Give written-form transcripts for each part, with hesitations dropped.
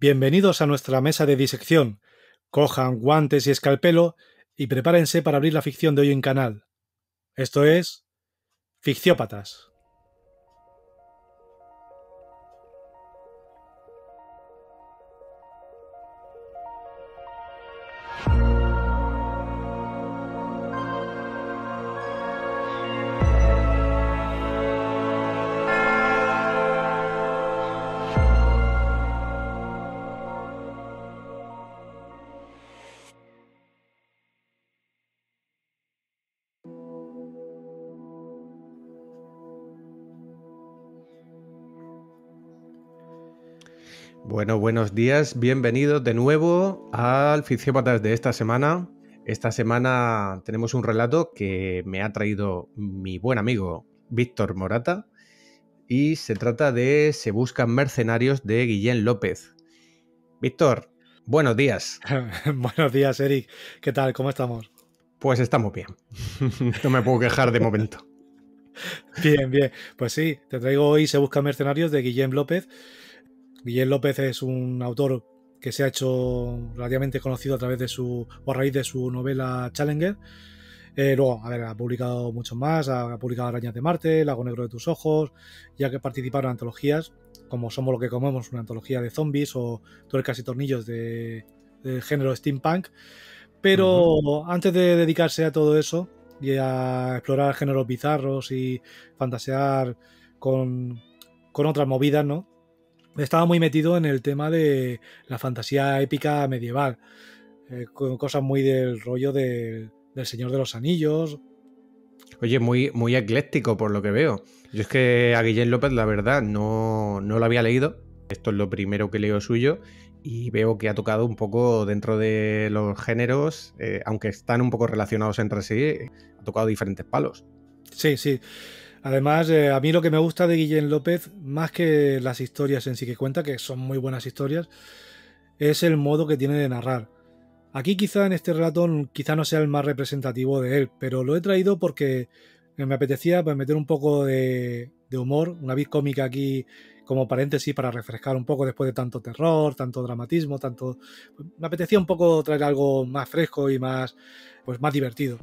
Bienvenidos a nuestra mesa de disección. Cojan guantes y escalpelo y prepárense para abrir la ficción de hoy en canal. Esto es Ficciópatas. Bueno, buenos días, bienvenidos de nuevo al Ficciópatas de esta semana. Esta semana tenemos un relato que me ha traído mi buen amigo Víctor Morata y se trata de Se buscan mercenarios de Guillén López. Víctor, buenos días. Buenos días, Eric. ¿Qué tal? ¿Cómo estamos? Pues estamos bien. No me puedo quejar de momento. Bien, bien. Pues sí, te traigo hoy Se buscan mercenarios de Guillén López. Guillén López es un autor que se ha hecho relativamente conocido a través de a raíz de su novela Challenger. Luego, ha publicado muchos más, ha publicado Arañas de Marte, Lago Negro de tus Ojos, ya que participaron en antologías como Somos lo que comemos, una antología de zombies, o Tuercas y tornillos del género steampunk. Pero antes de dedicarse a todo eso y a explorar géneros bizarros y fantasear con otras movidas, ¿no? Estaba muy metido en el tema de la fantasía épica medieval, con cosas muy del rollo del Señor de los Anillos. Oye, muy ecléctico por lo que veo. Yo es que a Guillén López, la verdad, no lo había leído. Esto es lo primero que leo suyo y veo que ha tocado un poco dentro de los géneros, aunque están un poco relacionados entre sí, ha tocado diferentes palos. Sí, sí. Además, a mí lo que me gusta de Guillén López, más que las historias en sí que cuenta, que son muy buenas historias, es el modo que tiene de narrar. Aquí quizá en este relato quizá no sea el más representativo de él, pero lo he traído porque me apetecía meter un poco de humor, una vis cómica aquí como paréntesis para refrescar un poco después de tanto terror, tanto dramatismo, tanto... Me apetecía un poco traer algo más fresco y más divertido.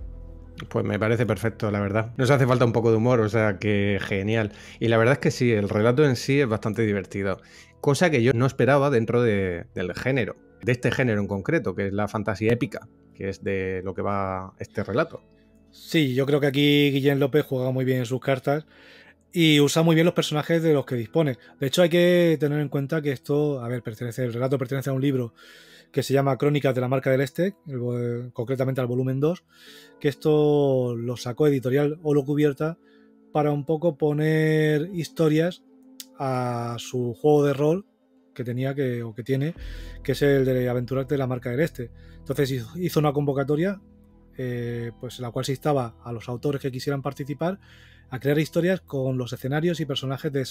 Pues me parece perfecto, la verdad. Nos hace falta un poco de humor, o sea que genial. Y la verdad es que sí, el relato en sí es bastante divertido. Cosa que yo no esperaba dentro del género, de este género en concreto, que es la fantasía épica, que es de lo que va este relato. Sí, yo creo que aquí Guillén López juega muy bien sus cartas y usa muy bien los personajes de los que dispone. De hecho, hay que tener en cuenta que esto, el relato pertenece a un libro que se llama Crónicas de la Marca del Este, concretamente al volumen 2, que esto lo sacó editorial Holo Cubierta para un poco poner historias a su juego de rol que tenía o que tiene, que es el de Aventuras de la Marca del Este. Entonces hizo una convocatoria pues en la cual se instaba a los autores que quisieran participar a crear historias con los escenarios y personajes de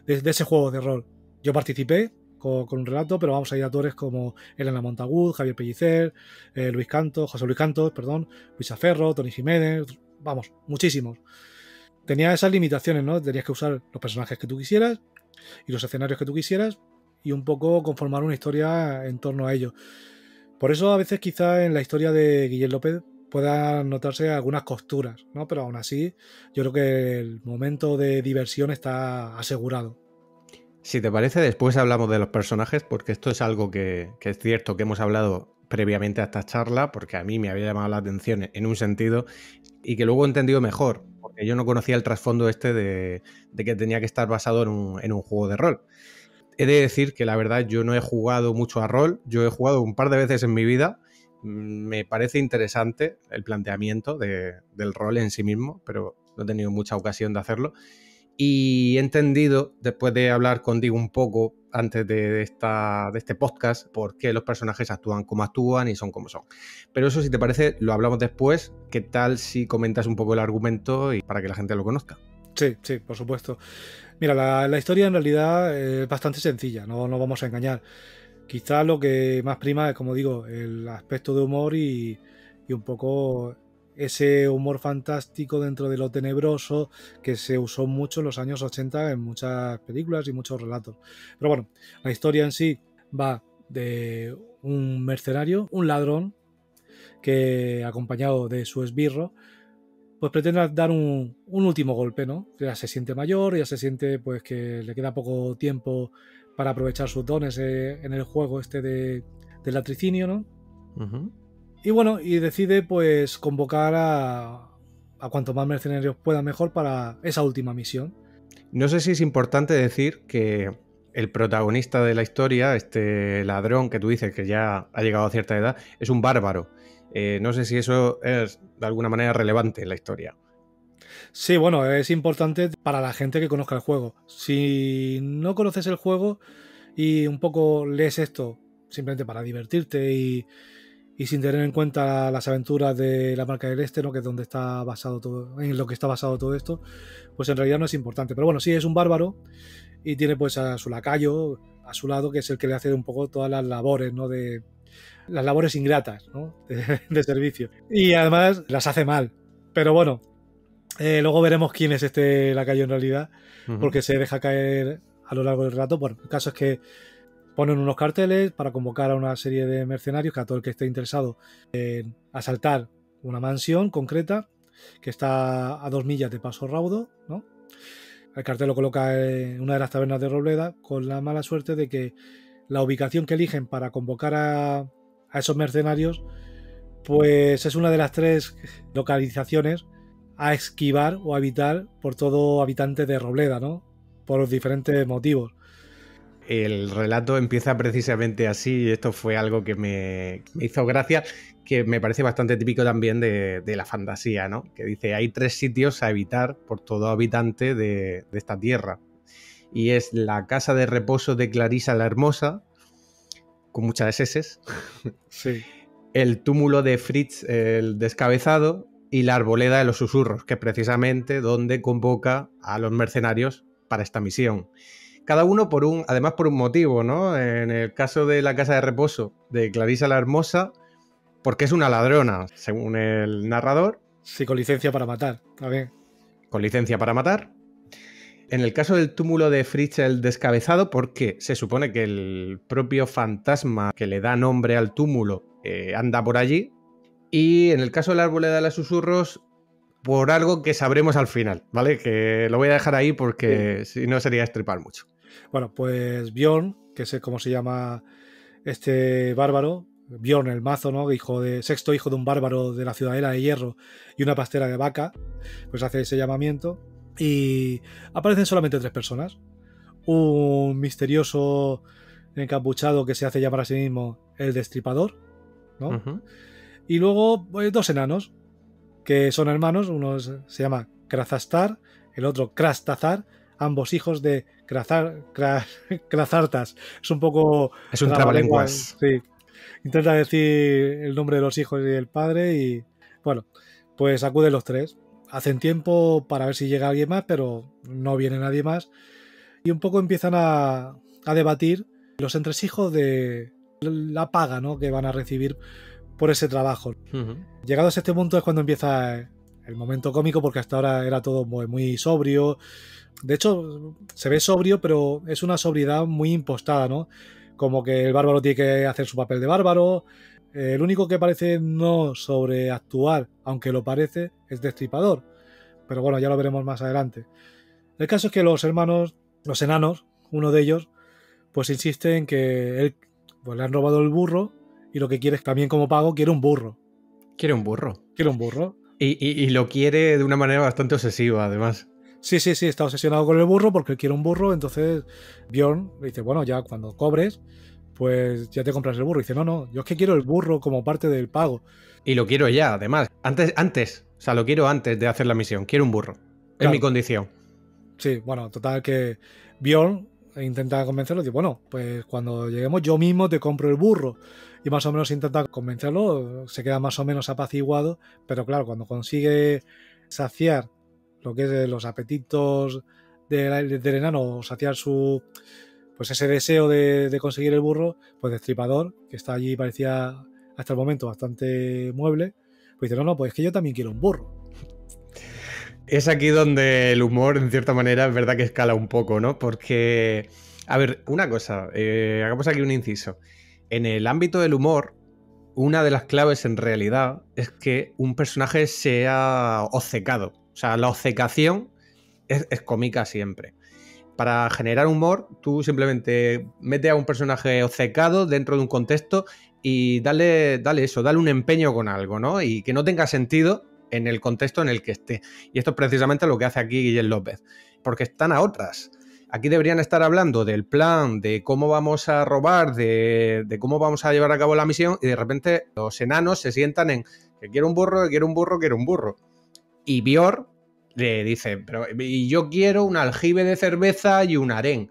ese juego de rol. Yo participé con un relato, pero vamos a ir a autores como Elena Montagut, Javier Pellicer, José Luis Cantos, Luis Aferro, Tony Jiménez, vamos, muchísimos. Tenía esas limitaciones, ¿no? Tenías que usar los personajes que tú quisieras y los escenarios que tú quisieras y un poco conformar una historia en torno a ello. Por eso a veces quizá en la historia de Guillén López puedan notarse algunas costuras, ¿no? Pero aún así yo creo que el momento de diversión está asegurado. Si te parece, después hablamos de los personajes, porque esto es algo que es cierto que hemos hablado previamente a esta charla, porque a mí me había llamado la atención en un sentido y que luego he entendido mejor, porque yo no conocía el trasfondo este de que tenía que estar basado en un juego de rol. He de decir que la verdad yo no he jugado mucho a rol, yo he jugado un par de veces en mi vida. Me parece interesante el planteamiento del rol en sí mismo, pero no he tenido mucha ocasión de hacerlo. Y he entendido, después de hablar contigo un poco antes de este podcast, por qué los personajes actúan como actúan y son como son. Pero eso, si te parece, lo hablamos después. ¿Qué tal si comentas un poco el argumento y para que la gente lo conozca? Sí, sí, por supuesto. Mira, la historia en realidad es bastante sencilla, no vamos a engañar. Quizá lo que más prima es, como digo, el aspecto de humor y un poco ese humor fantástico dentro de lo tenebroso que se usó mucho en los años 80 en muchas películas y muchos relatos. Pero bueno, la historia en sí va de un mercenario, un ladrón, que acompañado de su esbirro, pues pretende dar un último golpe, ¿no? Ya se siente mayor, ya se siente pues que le queda poco tiempo para aprovechar sus dones en el juego este del latricinio, ¿no? Ujú. Y bueno, y decide pues convocar a cuanto más mercenarios pueda mejor para esa última misión. No sé si es importante decir que el protagonista de la historia, este ladrón que tú dices que ya ha llegado a cierta edad, es un bárbaro. No sé si eso es de alguna manera relevante en la historia. Sí, bueno, es importante para la gente que conozca el juego. Si no conoces el juego y un poco lees esto simplemente para divertirte y sin tener en cuenta las aventuras de la Marca del Este, ¿no? Que es donde está basado todo, en lo que está basado todo esto, pues en realidad no es importante. Pero bueno, sí es un bárbaro y tiene pues a su lacayo a su lado, que es el que le hace un poco todas las labores, ¿no? De las labores ingratas, ¿no? De servicio. Y además las hace mal. Pero bueno, luego veremos quién es este lacayo en realidad, porque se deja caer a lo largo del rato. Bueno, el caso es que ponen unos carteles para convocar a una serie de mercenarios, que a todo el que esté interesado en asaltar una mansión concreta que está a 2 millas de Paso Raudo, ¿no? El cartel lo coloca en una de las tabernas de Robleda, con la mala suerte de que la ubicación que eligen para convocar a esos mercenarios pues es una de las 3 localizaciones a esquivar o a evitar por todo habitante de Robleda, ¿no? Por los diferentes motivos. El relato empieza precisamente así y esto fue algo que me hizo gracia, que me parece bastante típico también de la fantasía, ¿no? Que dice, hay 3 sitios a evitar por todo habitante de esta tierra. Y es la casa de reposo de Clarisa la Hermosa, con muchas S, Sí. el túmulo de Fritz el Descabezado y la arboleda de los susurros, que es precisamente donde convoca a los mercenarios para esta misión. Cada uno además por un motivo, ¿no? En el caso de la casa de reposo de Clarisa la Hermosa, porque es una ladrona, según el narrador. Sí, con licencia para matar, también. Con licencia para matar. En el caso del túmulo de Fritz el Descabezado, porque se supone que el propio fantasma que le da nombre al túmulo anda por allí. Y en el caso de la arboleda de los susurros, por algo que sabremos al final, ¿vale? Que lo voy a dejar ahí porque si no sería estripar mucho. Bueno, pues Bjorn, que sé cómo se llama este bárbaro, Bjorn el mazo, ¿no? Sexto hijo de un bárbaro de la Ciudadela de Hierro y una pastera de vaca, pues hace ese llamamiento y aparecen solamente 3 personas. Un misterioso encapuchado que se hace llamar a sí mismo el Destripador, ¿no? Y luego pues, 2 enanos que son hermanos, uno se llama Krazastar, el otro Krastazar, ambos hijos de Krazartas. Es un poco... Es un trabalenguas. Sí. Intenta decir el nombre de los hijos y el padre y... Bueno, pues acuden los 3. Hacen tiempo para ver si llega alguien más, pero no viene nadie más. Y un poco empiezan a debatir los entresijos de la paga, ¿no? Que van a recibir por ese trabajo. Llegados a este punto es cuando empieza el momento cómico, porque hasta ahora era todo muy sobrio. De hecho, se ve sobrio, pero es una sobriedad muy impostada, ¿no? Como que el bárbaro tiene que hacer su papel de bárbaro. El único que parece no sobreactuar, aunque lo parece, es Destripador. Pero bueno, ya lo veremos más adelante. El caso es que los hermanos, los enanos, uno de ellos, pues insiste en que él pues, le han robado el burro y lo que quiere es también como pago, quiere un burro. Quiere un burro. Quiere un burro. Y lo quiere de una manera bastante obsesiva, además. Sí, está obsesionado con el burro porque él quiere un burro. Entonces Bjorn le dice, bueno, ya cuando cobres, pues ya te compras el burro. Y dice, no, yo es que quiero el burro como parte del pago. Y lo quiero ya, además. Antes. O sea, lo quiero antes de hacer la misión. Quiero un burro. Claro. Es mi condición. Sí, bueno, total que Bjorn intenta convencerlo y dice, bueno, pues cuando lleguemos yo mismo te compro el burro. Y más o menos intenta convencerlo, se queda más o menos apaciguado, pero claro, cuando consigue saciar lo que es los apetitos del enano, saciar su pues ese deseo de conseguir el burro, pues Destripador, que está allí, parecía hasta el momento bastante mueble, pues dice, no, pues es que yo también quiero un burro. Es aquí donde el humor, en cierta manera, es verdad que escala un poco, ¿no? Porque A ver, una cosa, hagamos aquí un inciso. En el ámbito del humor, una de las claves en realidad es que un personaje sea obcecado. O sea, la obcecación es cómica siempre. Para generar humor, tú simplemente metes a un personaje obcecado dentro de un contexto y dale un empeño con algo, ¿no? Y que no tenga sentido en el contexto en el que esté. Y esto es precisamente lo que hace aquí Guillem López. Porque están a otras. Aquí deberían estar hablando del plan, de cómo vamos a robar, de cómo vamos a llevar a cabo la misión, y de repente los enanos se sientan en que quiero un burro, que quiero un burro, quiero un burro. Y Bior le dice, pero y yo quiero un aljibe de cerveza y un harén.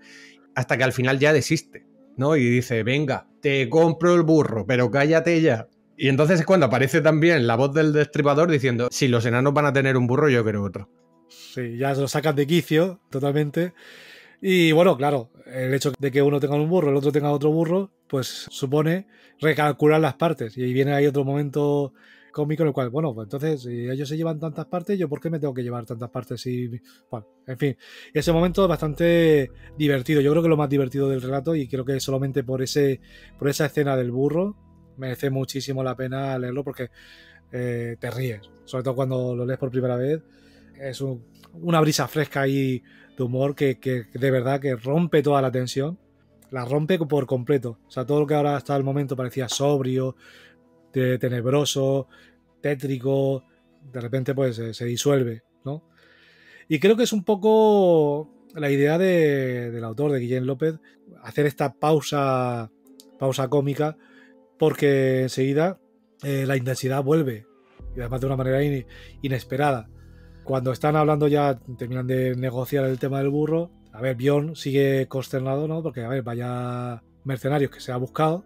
Hasta que al final ya desiste, ¿no? Y dice, venga, te compro el burro, pero cállate ya. Y entonces es cuando aparece también la voz del destripador diciendo, si los enanos van a tener un burro, yo quiero otro. Sí, ya se lo sacan de quicio totalmente. Y bueno, claro, el hecho de que uno tenga un burro, el otro tenga otro burro, pues supone recalcular las partes. Y ahí viene ahí otro momento cómico en el cual, bueno, pues entonces, si ellos se llevan tantas partes, ¿yo por qué me tengo que llevar tantas partes? Y, bueno, en fin, ese momento es bastante divertido. Yo creo que es lo más divertido del relato y creo que solamente por esa escena del burro merece muchísimo la pena leerlo porque te ríes. Sobre todo cuando lo lees por primera vez. Es una brisa fresca ahí de humor que de verdad que rompe toda la tensión, la rompe por completo. O sea, todo lo que ahora hasta el momento parecía sobrio, tenebroso, tétrico, de repente pues se disuelve, ¿no? Y creo que es un poco la idea del autor, de Guillem López, hacer esta pausa cómica, porque enseguida la intensidad vuelve, y además de una manera inesperada. Cuando están hablando ya, terminan de negociar el tema del burro. A ver, Bjorn sigue consternado, ¿no? Porque, a ver, vaya mercenarios que se ha buscado.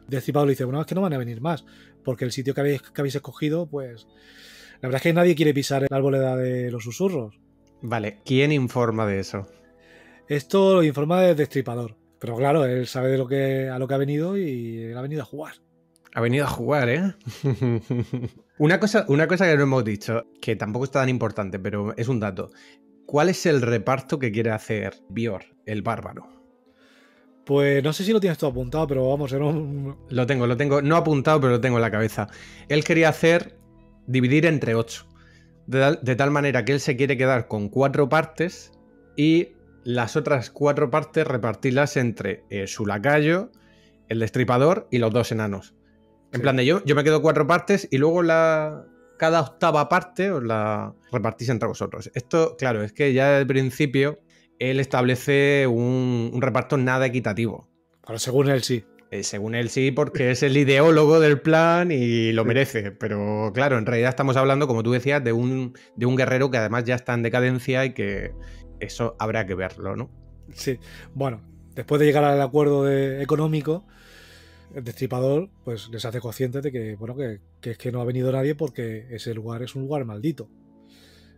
Destripador le dice, bueno, es que no van a venir más. Porque el sitio que habéis escogido, pues... La verdad es que nadie quiere pisar la arboleda de los susurros. Vale, ¿quién informa de eso? Esto lo informa el Destripador. Pero claro, él sabe a lo que ha venido y él ha venido a jugar. Ha venido a jugar, ¿eh? Una cosa que no hemos dicho, que tampoco es tan importante, pero es un dato. ¿Cuál es el reparto que quiere hacer Bior, el bárbaro? Pues no sé si lo tienes tú apuntado, pero vamos, era un... Lo tengo, no apuntado, pero lo tengo en la cabeza. Él quería dividir entre 8. De tal manera que él se quiere quedar con 4 partes y las otras 4 partes repartirlas entre su lacayo, el destripador y los 2 enanos. En plan de yo me quedo 4 partes y luego cada octava parte os la repartís entre vosotros. Esto, claro, es que ya desde el principio él establece un reparto nada equitativo. Pero según él sí. Según él sí, porque es el ideólogo del plan y lo merece. Pero claro, en realidad estamos hablando, como tú decías, de un guerrero que además ya está en decadencia y que eso habrá que verlo, ¿no? Sí, bueno, después de llegar al acuerdo económico, el Destripador pues les hace conscientes de que, bueno, que es que no ha venido nadie porque ese lugar es un lugar maldito.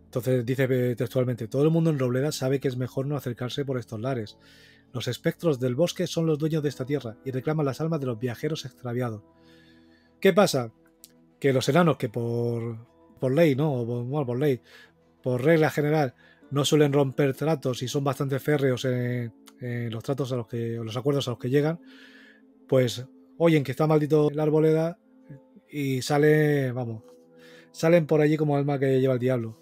Entonces dice textualmente, todo el mundo en Robleda sabe que es mejor no acercarse por estos lares. Los espectros del bosque son los dueños de esta tierra y reclaman las almas de los viajeros extraviados. ¿Qué pasa? Que los enanos que por ley, ¿no? Bueno, por ley, por regla general, no suelen romper tratos y son bastante férreos en los tratos a los acuerdos a los que llegan, pues oyen que está maldito la arboleda y salen por allí como alma que lleva el diablo.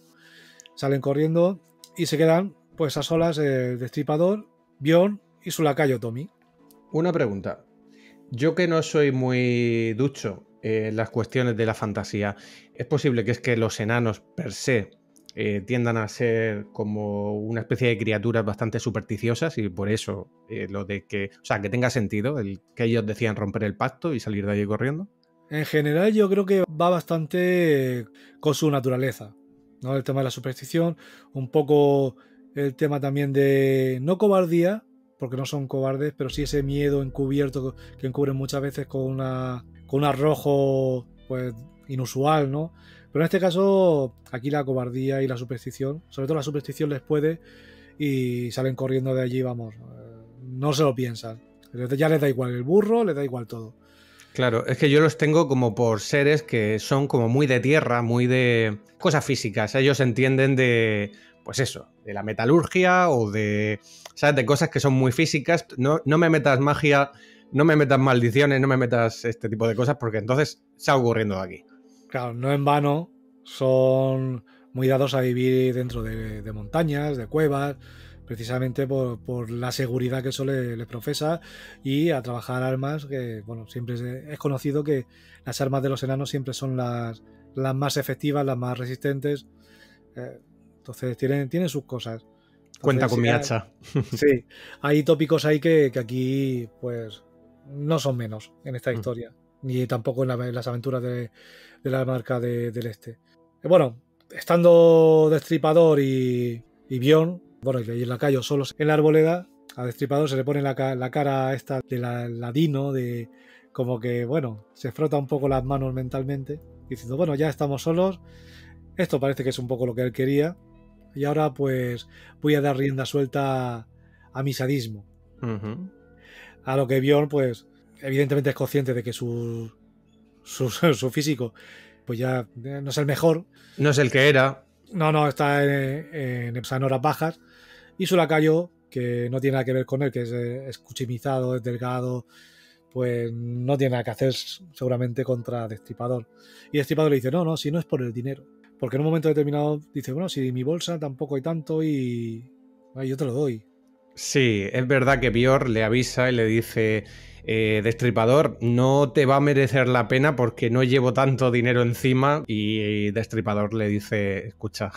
Salen corriendo y se quedan pues a solas el Destripador, Bjorn y su lacayo Tommy. Una pregunta. Yo que no soy muy ducho en las cuestiones de la fantasía, ¿es posible que es que los enanos per se tiendan a ser como una especie de criaturas bastante supersticiosas y por eso lo de que, o sea, que tenga sentido el que ellos decían romper el pacto y salir de allí corriendo? En general yo creo que va bastante con su naturaleza, ¿no? El tema de la superstición, un poco el tema también de no cobardía, porque no son cobardes, pero sí ese miedo encubierto que encubren muchas veces con un arrojo pues inusual, ¿no? Pero en este caso, aquí la cobardía y la superstición, sobre todo la superstición les puede y salen corriendo de allí, vamos, no se lo piensan. Ya les da igual el burro, les da igual todo. Claro, es que yo los tengo como por seres que son como muy de tierra, muy de cosas físicas. Ellos entienden de pues eso, de la metalurgia o de, ¿sabes? De cosas que son muy físicas. No me metas magia, no me metas maldiciones, no me metas este tipo de cosas, porque entonces está ocurriendo aquí. Claro, no en vano son muy dados a vivir dentro de montañas, de cuevas, precisamente por la seguridad que eso les profesa, y a trabajar armas que, bueno, siempre es conocido que las armas de los enanos siempre son las más efectivas, las más resistentes. Entonces tienen sus cosas. Entonces, Cuenta con mi hacha. Sí, hay tópicos ahí que aquí pues no son menos en esta historia, ni tampoco en las aventuras de la marca del este. Bueno, estando Destripador y Bjorn, bueno, y el lacayo solos en la arboleda, a Destripador se le pone la cara esta de ladino, de como que, bueno, se frota un poco las manos mentalmente, diciendo, bueno, ya estamos solos, esto parece que es un poco lo que él quería, y ahora pues voy a dar rienda suelta a mi sadismo. A lo que Bjorn, pues, evidentemente es consciente de que su físico pues ya no es el mejor. No es el que era. No, está en horas bajas. Y su lacayo, que no tiene nada que ver con él, que es escuchimizado, es delgado, pues no tiene nada que hacer seguramente contra Destripador. Y Destripador le dice, no, si no es por el dinero. Porque en un momento determinado dice, bueno, si mi bolsa tampoco hay tanto y yo te lo doy. Sí, es verdad que Bjorn le avisa y le dice, Destripador, no te va a merecer la pena porque no llevo tanto dinero encima. Y Destripador le dice, escucha,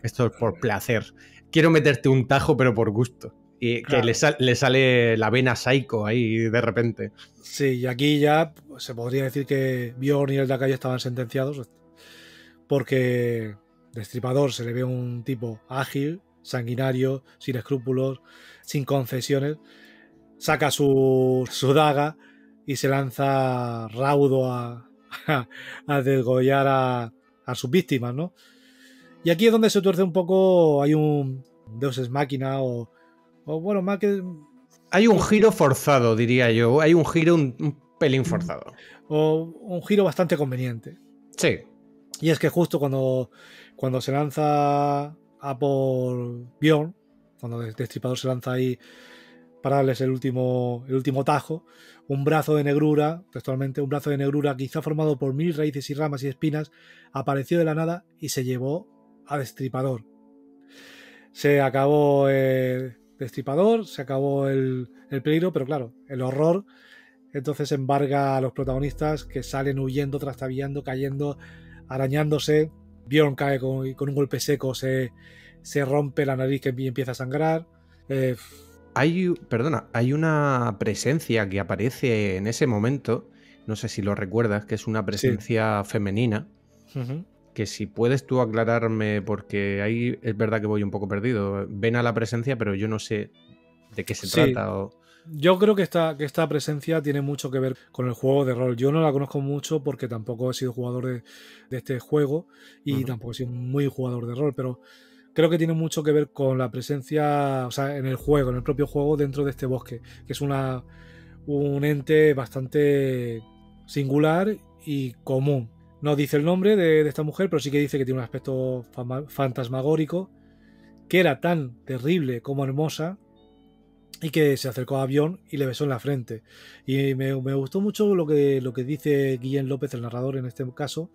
esto es por placer. Quiero meterte un tajo pero por gusto. Y claro, que le sale la vena psycho ahí de repente. Sí, y aquí ya se podría decir que Bjorn y el lacayo estaban sentenciados, porque Destripador se le ve un tipo ágil, sanguinario, sin escrúpulos, sin concesiones. Saca su daga y se lanza raudo a desgollar a sus víctimas, ¿no? Y aquí es donde se tuerce un poco, hay un Deus Ex Machina o bueno, más que... Hay un giro forzado, diría yo. Hay un giro un pelín forzado. O un giro bastante conveniente. Sí. Y es que justo cuando se lanza a por Bjorn, cuando Destripador se lanza ahí para darles el último tajo, un brazo de negrura, textualmente un brazo de negrura quizá formado por 1000 raíces y ramas y espinas, apareció de la nada y se llevó a Destripador. Se acabó Destripador, se acabó el peligro, pero claro, el horror entonces embarga a los protagonistas, que salen huyendo, trastabillando, cayendo, arañándose. Bjorn cae con un golpe seco, se rompe la nariz y empieza a sangrar. Hay una presencia que aparece en ese momento, no sé si lo recuerdas, que es una presencia femenina, que si puedes tú aclararme, porque ahí es verdad que voy un poco perdido. Ven a la presencia, pero yo no sé de qué se trata. Yo creo que esta presencia tiene mucho que ver con el juego de rol. Yo no la conozco mucho porque tampoco he sido jugador de este juego y tampoco he sido muy jugador de rol, pero creo que tiene mucho que ver con la presencia, o sea, en el juego, en el propio juego, dentro de este bosque, que es un ente bastante singular y común. No dice el nombre de esta mujer, pero sí que dice que tiene un aspecto fantasmagórico, que era tan terrible como hermosa, y que se acercó a Bjorn y le besó en la frente. Y me gustó mucho lo que dice Guillén López, el narrador en este caso,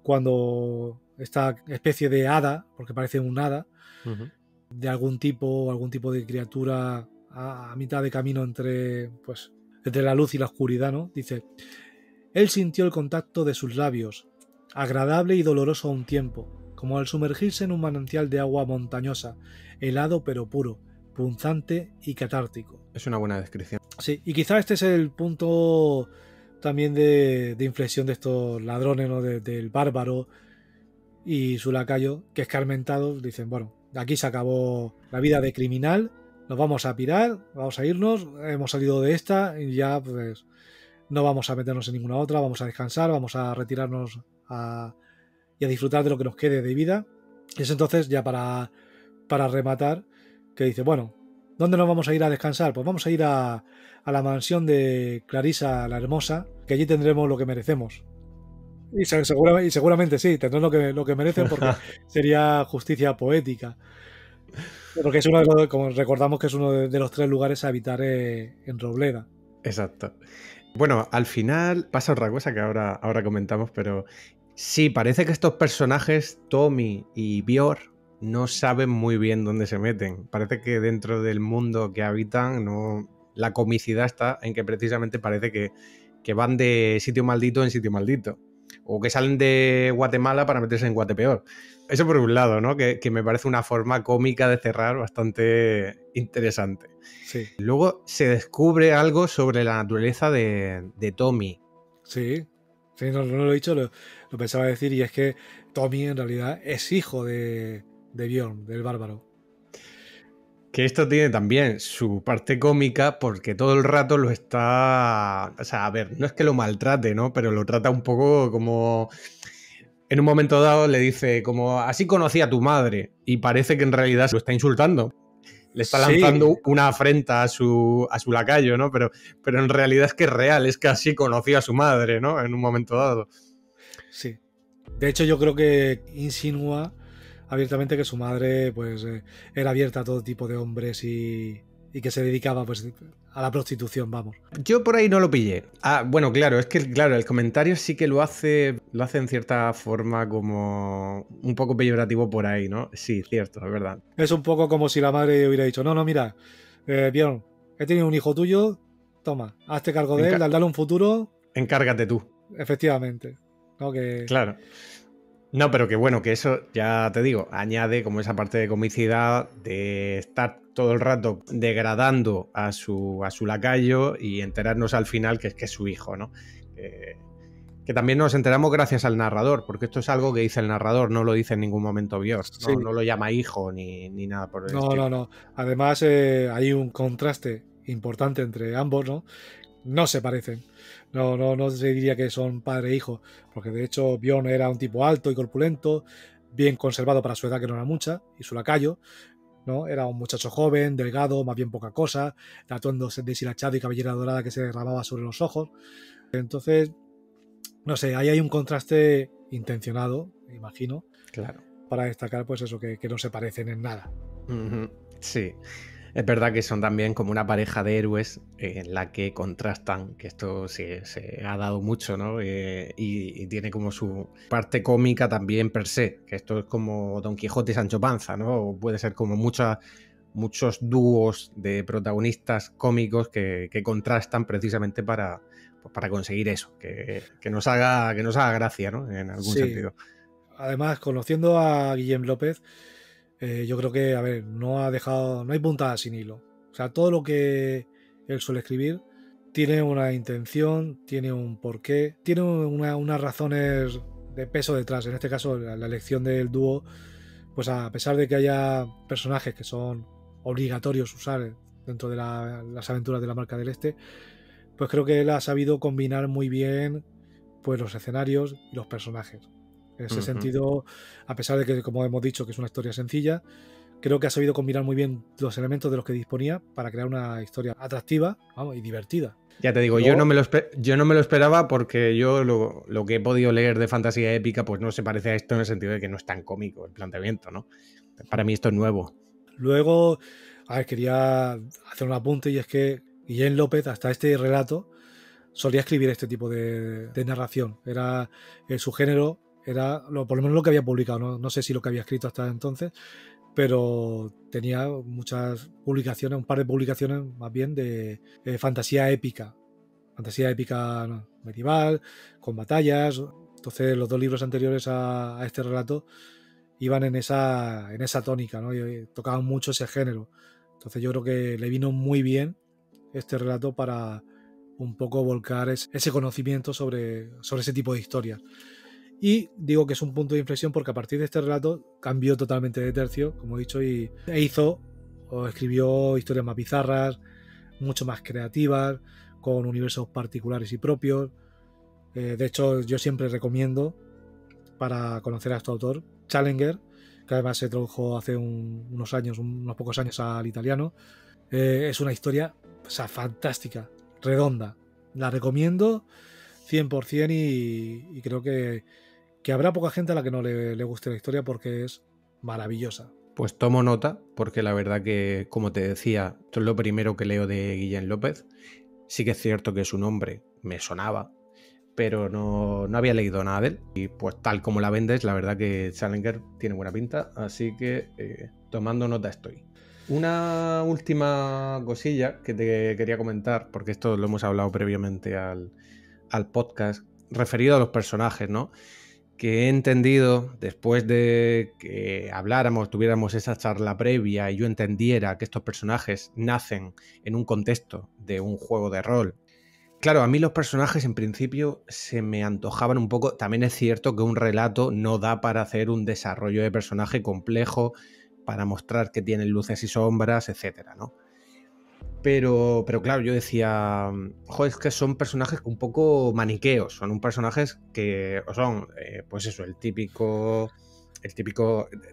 cuando esta especie de hada, porque parece un hada, de algún tipo de criatura a mitad de camino entre la luz y la oscuridad, ¿no? Dice, él sintió el contacto de sus labios, agradable y doloroso a un tiempo, como al sumergirse en un manantial de agua montañosa, helado pero puro, punzante y catártico. Es una buena descripción. Sí, y quizá este es el punto también de inflexión de estos ladrones, ¿no? Del bárbaro y su lacayo, que escarmentados dicen, bueno, aquí se acabó la vida de criminal, nos vamos a pirar, vamos a irnos, hemos salido de esta y ya pues no vamos a meternos en ninguna otra, vamos a descansar, vamos a retirarnos y a disfrutar de lo que nos quede de vida. Y es entonces ya para rematar que dice, bueno, ¿dónde nos vamos a ir a descansar? Pues vamos a ir a la mansión de Clarisa la Hermosa, que allí tendremos lo que merecemos. Y seguramente sí, tendrán lo que merecen porque sería justicia poética. Porque es uno de los, como recordamos que es uno de los 3 lugares a habitar en Robleda. Exacto. Bueno, al final pasa otra cosa que ahora comentamos, pero sí, parece que estos personajes, Tommy y Björn, no saben muy bien dónde se meten. Parece que dentro del mundo que habitan, no, la comicidad está en que precisamente parece que van de sitio maldito en sitio maldito. O que salen de Guatemala para meterse en Guatepeor. Eso por un lado, ¿no? Que me parece una forma cómica de cerrar bastante interesante. Sí. Luego se descubre algo sobre la naturaleza de Tommy. Sí, sí, no lo he dicho, lo pensaba decir, y es que Tommy en realidad es hijo de Bjorn, del bárbaro. Que esto tiene también su parte cómica porque todo el rato lo está... O sea, a ver, no es que lo maltrate, ¿no? Pero lo trata un poco como... En un momento dado le dice como, así conocí a tu madre. Y parece que en realidad lo está insultando. Le está Sí, lanzando una afrenta a su lacayo, ¿no? Pero en realidad es que es real, es que así conoció a su madre, ¿no? En un momento dado. sí. De hecho, yo creo que insinúa abiertamente que su madre pues era abierta a todo tipo de hombres y que se dedicaba pues a la prostitución, vamos. Yo por ahí no lo pillé. Ah, bueno, claro, es que claro, el comentario sí que lo hace en cierta forma como un poco peyorativo por ahí, ¿no? Sí, cierto, es verdad. Es un poco como si la madre hubiera dicho, no, no, mira, Bjorn, he tenido un hijo tuyo, toma, hazte cargo de él, Enca- dale un futuro, Encárgate tú. efectivamente. ¿No? Que Claro. No, pero que bueno, que eso, ya te digo, añade como esa parte de comicidad, de estar todo el rato degradando a su lacayo y enterarnos al final que es su hijo, ¿no? Que también nos enteramos gracias al narrador, porque esto es algo que dice el narrador, no lo dice en ningún momento Björn, sí, no lo llama hijo ni nada por el no, no, estilo. no. Además, hay un contraste importante entre ambos, ¿no? No se parecen. No se diría que son padre e hijo, porque de hecho Bjorn era un tipo alto y corpulento, bien conservado para su edad, que no era mucha, y su lacayo, ¿no? Era un muchacho joven, delgado, más bien poca cosa, de atuendo deshilachado y cabellera dorada que se derramaba sobre los ojos. Entonces, no sé, ahí hay un contraste intencionado, me imagino, Claro. para destacar pues eso, que no se parecen en nada. Ujú. Sí. Es verdad que son también como una pareja de héroes en la que contrastan, que esto se ha dado mucho, ¿no? Y tiene como su parte cómica también per se, que esto es como Don Quijote y Sancho Panza, ¿no? O puede ser como muchos dúos de protagonistas cómicos que contrastan precisamente pues para conseguir eso, que nos haga gracia, ¿no? En algún Sí, sentido. además, conociendo a Guillem López, yo creo que, a ver, no hay puntada sin hilo. O sea, todo lo que él suele escribir tiene una intención, tiene un porqué, tiene unas razones de peso detrás. En este caso, la elección del dúo, pues a pesar de que haya personajes que son obligatorios usar dentro de las aventuras de la Marca del Este, pues creo que él ha sabido combinar muy bien pues los escenarios y los personajes. En ese Ujú. sentido, a pesar de que, como hemos dicho, que es una historia sencilla, creo que ha sabido combinar muy bien los elementos de los que disponía para crear una historia atractiva, vamos, y divertida. Ya te digo, Y yo no luego, me lo esperaba porque yo lo que he podido leer de fantasía épica pues no se parece a esto en el sentido de que no es tan cómico el planteamiento, ¿no? Para mí esto es nuevo. luego, a ver, quería hacer un apunte y es que Guillén López, hasta este relato, solía escribir este tipo de narración. Era su género, era por lo menos lo que había publicado, no sé si lo que había escrito hasta entonces, pero tenía muchas publicaciones, un par de publicaciones más bien de fantasía épica ¿no? Medieval, con batallas. Entonces los 2 libros anteriores a este relato iban en esa tónica, ¿no? Y tocaban mucho ese género. Entonces yo creo que le vino muy bien este relato para un poco volcar ese conocimiento sobre ese tipo de historias. Y digo que es un punto de inflexión porque a partir de este relato cambió totalmente de tercio, como he dicho, e hizo o escribió historias más bizarras, mucho más creativas, con universos particulares y propios. De hecho, yo siempre recomiendo para conocer a este autor, Challenger, que además se tradujo hace unos pocos años al italiano. Es una historia, o sea, fantástica, redonda. La recomiendo 100% y creo que habrá poca gente a la que no le guste la historia porque es maravillosa. Pues tomo nota, porque la verdad que, como te decía, esto es lo primero que leo de Guillén López. Sí que es cierto que su nombre me sonaba, pero no había leído nada de él. Y pues tal como la vendes, la verdad que Challenger tiene buena pinta, así que tomando nota estoy. Una última cosilla que te quería comentar, porque esto lo hemos hablado previamente al podcast, referido a los personajes, ¿no? Que he entendido, después de que habláramos, tuviéramos esa charla previa y yo entendiera que estos personajes nacen en un contexto de un juego de rol. Claro, a mí los personajes en principio se me antojaban un poco. También es cierto que un relato no da para hacer un desarrollo de personaje complejo, para mostrar que tienen luces y sombras, etcétera, ¿no? Pero claro, yo decía, joder, es que son personajes un poco maniqueos, son un personajes que son, pues eso, el típico,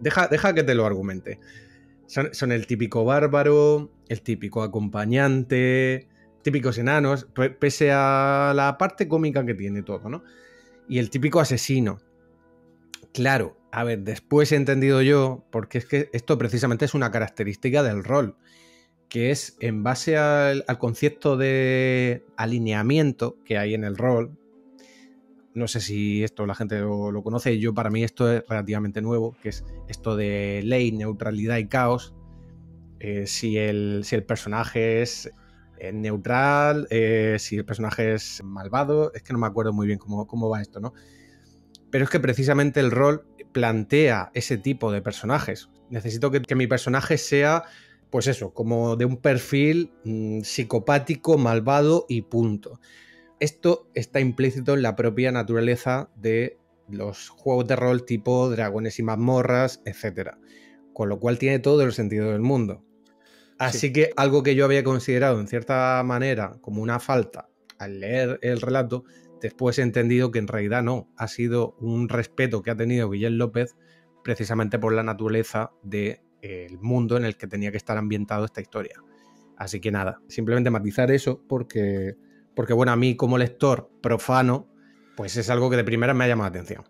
deja que te lo argumente. Son el típico bárbaro, el típico acompañante, típicos enanos, pese a la parte cómica que tiene todo, ¿no? Y el típico asesino. Claro, a ver, después he entendido yo, porque es que esto precisamente es una característica del rol, que es en base al concepto de alineamiento que hay en el rol. No sé si esto la gente lo conoce, yo para mí esto es relativamente nuevo, que es esto de ley, neutralidad y caos. Si el personaje es neutral, si el personaje es malvado, es que no me acuerdo muy bien cómo va esto, ¿no? Pero es que precisamente el rol plantea ese tipo de personajes. Necesito que mi personaje sea, pues eso, como de un perfil psicopático, malvado y punto. Esto está implícito en la propia naturaleza de los juegos de rol tipo dragones y mazmorras, etc. Con lo cual tiene todo el sentido del mundo. Así sí, que algo que yo había considerado en cierta manera como una falta al leer el relato, después he entendido que en realidad no, ha sido un respeto que ha tenido Guillén López precisamente por la naturaleza del mundo en el que tenía que estar ambientado esta historia. Así que nada, simplemente matizar eso porque bueno, a mí como lector profano, pues es algo que de primera me ha llamado la atención.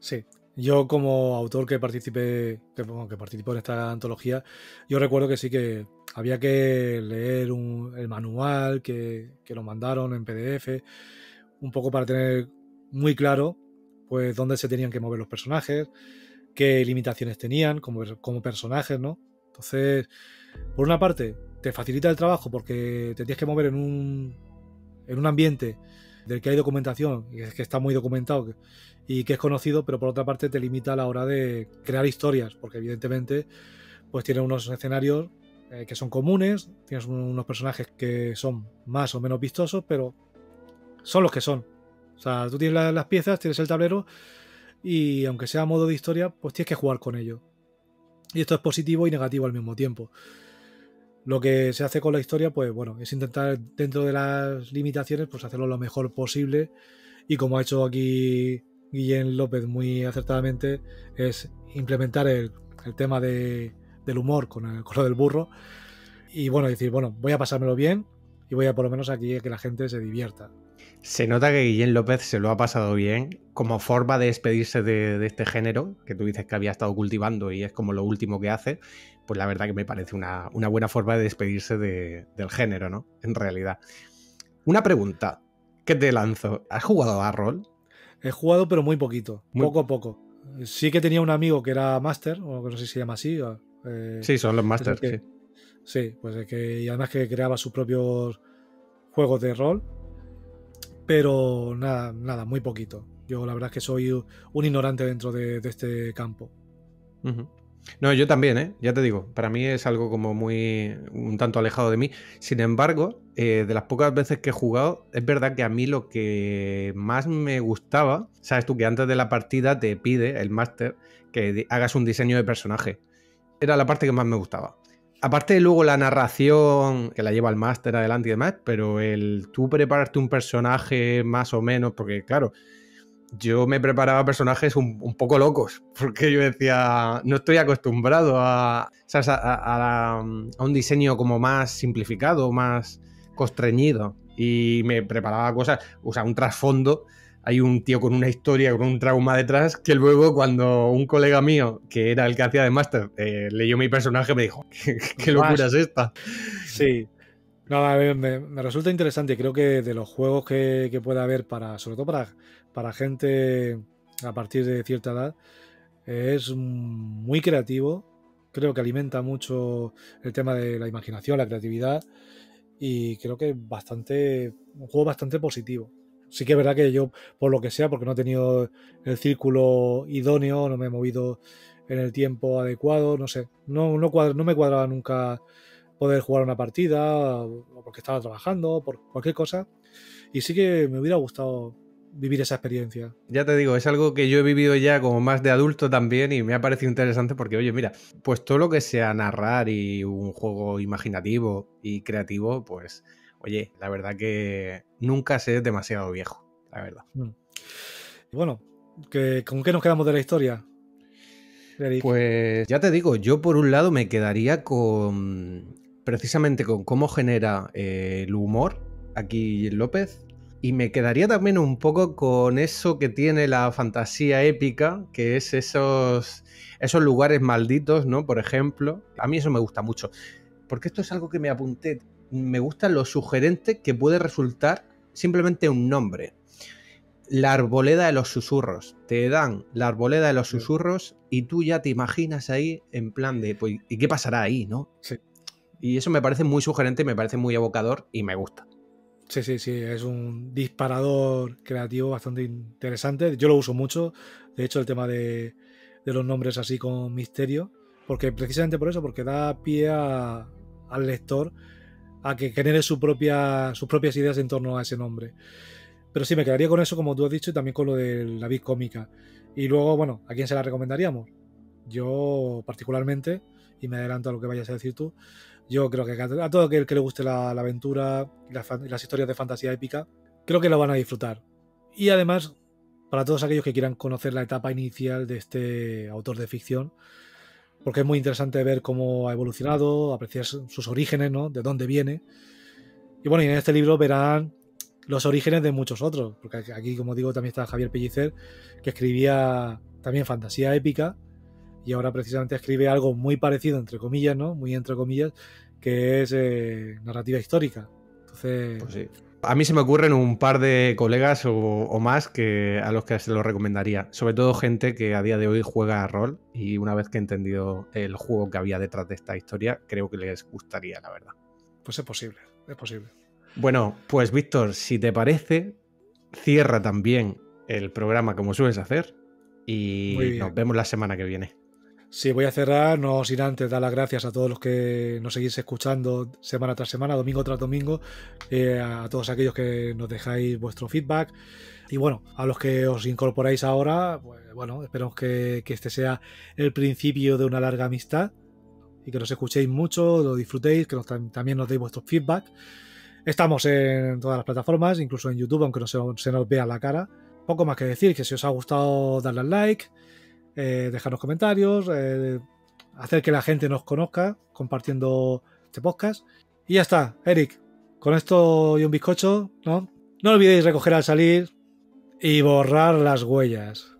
Sí, yo como autor que participó en esta antología, yo recuerdo que sí que había que leer el manual que lo mandaron en PDF, un poco para tener muy claro pues dónde se tenían que mover los personajes, qué limitaciones tenían como personajes, ¿no? Entonces, por una parte, te facilita el trabajo porque te tienes que mover en un ambiente del que hay documentación y que está muy documentado y que es conocido, pero por otra parte te limita a la hora de crear historias, porque evidentemente pues tienes unos escenarios que son comunes, tienes unos personajes que son más o menos vistosos, pero son los que son. O sea, tú tienes las piezas, tienes el tablero y aunque sea a modo de historia, pues tienes que jugar con ello. Y esto es positivo y negativo al mismo tiempo. Lo que se hace con la historia, pues bueno, es intentar dentro de las limitaciones, pues hacerlo lo mejor posible. Y como ha hecho aquí Guillén López muy acertadamente, es implementar el tema del humor con lo del burro. Y bueno, decir, bueno, voy a pasármelo bien y voy a por lo menos aquí que la gente se divierta. Se nota que Guillén López se lo ha pasado bien como forma de despedirse de este género que tú dices que había estado cultivando y es como lo último que hace. Pues la verdad que me parece una buena forma de despedirse del género, ¿no? En realidad. Una pregunta que te lanzo. ¿Has jugado a rol? He jugado, pero muy poquito. Poco a poco. Sí que tenía un amigo que era máster, o no sé si se llama así. Sí, son los másters, sí. Sí, pues y además que creaba sus propios juegos de rol. Pero nada, muy poquito. Yo la verdad es que soy un ignorante dentro de este campo. Uh-huh. No, yo también, ¿eh? Ya te digo, para mí es algo como un tanto alejado de mí. Sin embargo, de las pocas veces que he jugado, es verdad que a mí lo que más me gustaba, sabes tú que antes de la partida te pide el máster que hagas un diseño de personaje. Era la parte que más me gustaba. Aparte de luego la narración que la lleva el máster adelante y demás, pero tú prepararte un personaje más o menos, porque claro, yo me preparaba personajes un poco locos, porque yo decía, no estoy acostumbrado a un diseño como más simplificado, más constreñido. y me preparaba cosas, o sea, un trasfondo. Hay un tío con una historia, con un trauma detrás, que luego cuando un colega mío, que era el que hacía de máster, leyó mi personaje, me dijo, ¿qué locura es esta? Sí. No, a ver, me resulta interesante. Creo que de los juegos que puede haber sobre todo para gente a partir de cierta edad, es muy creativo. Creo que alimenta mucho el tema de la imaginación, la creatividad. Y creo que un juego bastante positivo. Sí que es verdad que yo, por lo que sea, porque no he tenido el círculo idóneo, no me he movido en el tiempo adecuado, no sé, no me cuadraba nunca poder jugar una partida, o porque estaba trabajando, por cualquier cosa. Y sí que me hubiera gustado vivir esa experiencia. Ya te digo, es algo que yo he vivido ya como más de adulto también y me ha parecido interesante porque, oye, mira, pues todo lo que sea narrar y un juego imaginativo y creativo, pues, oye, la verdad que nunca se es demasiado viejo, la verdad. Y bueno, ¿con qué nos quedamos de la historia, Eric? Pues ya te digo, yo por un lado me quedaría precisamente con cómo genera el humor aquí López. Y me quedaría también un poco con eso que tiene la fantasía épica, que es esos lugares malditos, ¿no? Por ejemplo. A mí eso me gusta mucho. Porque esto es algo que me apunté. Me gusta lo sugerente que puede resultar simplemente un nombre. La arboleda de los susurros. Te dan la arboleda de los susurros y tú ya te imaginas ahí en plan de, pues, ¿y qué pasará ahí, no? Sí. Y eso me parece muy sugerente, me parece muy evocador y me gusta. Sí, es un disparador creativo bastante interesante. Yo lo uso mucho, de hecho, el tema de los nombres así con misterio, porque precisamente por eso, porque da pie al lector a que genere sus propias ideas en torno a ese nombre. Pero sí, me quedaría con eso, como tú has dicho, y también con lo de la vid cómica. Y luego, bueno, ¿a quién se la recomendaríamos? Yo, particularmente, y me adelanto a lo que vayas a decir tú, yo creo que a todo aquel que le guste la aventura y las historias de fantasía épica, creo que lo van a disfrutar. Y además, para todos aquellos que quieran conocer la etapa inicial de este autor de ficción, porque es muy interesante ver cómo ha evolucionado, apreciar sus orígenes, ¿no? De dónde viene. Y bueno, y en este libro verán los orígenes de muchos otros, porque aquí, como digo, también está Javier Pellicer, que escribía también fantasía épica, y ahora precisamente escribe algo muy parecido, entre comillas, ¿no? Muy entre comillas, que es narrativa histórica. Entonces... Pues sí. A mí se me ocurren un par de colegas o más que a los que se lo recomendaría. Sobre todo gente que a día de hoy juega a rol y una vez que he entendido el juego que había detrás de esta historia, creo que les gustaría, la verdad. Pues es posible, es posible. Bueno, pues Víctor, si te parece, cierra también el programa como sueles hacer y nos vemos la semana que viene. Sí, voy a cerrar, no sin antes dar las gracias a todos los que nos seguís escuchando semana tras semana, domingo tras domingo, a todos aquellos que nos dejáis vuestro feedback y bueno, a los que os incorporáis ahora, pues bueno, esperamos que este sea el principio de una larga amistad y que nos escuchéis mucho, lo disfrutéis, que también nos deis vuestro feedback. Estamos en todas las plataformas, incluso en YouTube, aunque no se nos vea la cara. Poco más que decir, que si os ha gustado darle al like, dejarnos comentarios, hacer que la gente nos conozca compartiendo este podcast. Y ya está, Eric, con esto y un bizcocho, ¿no? No olvidéis recoger al salir y borrar las huellas.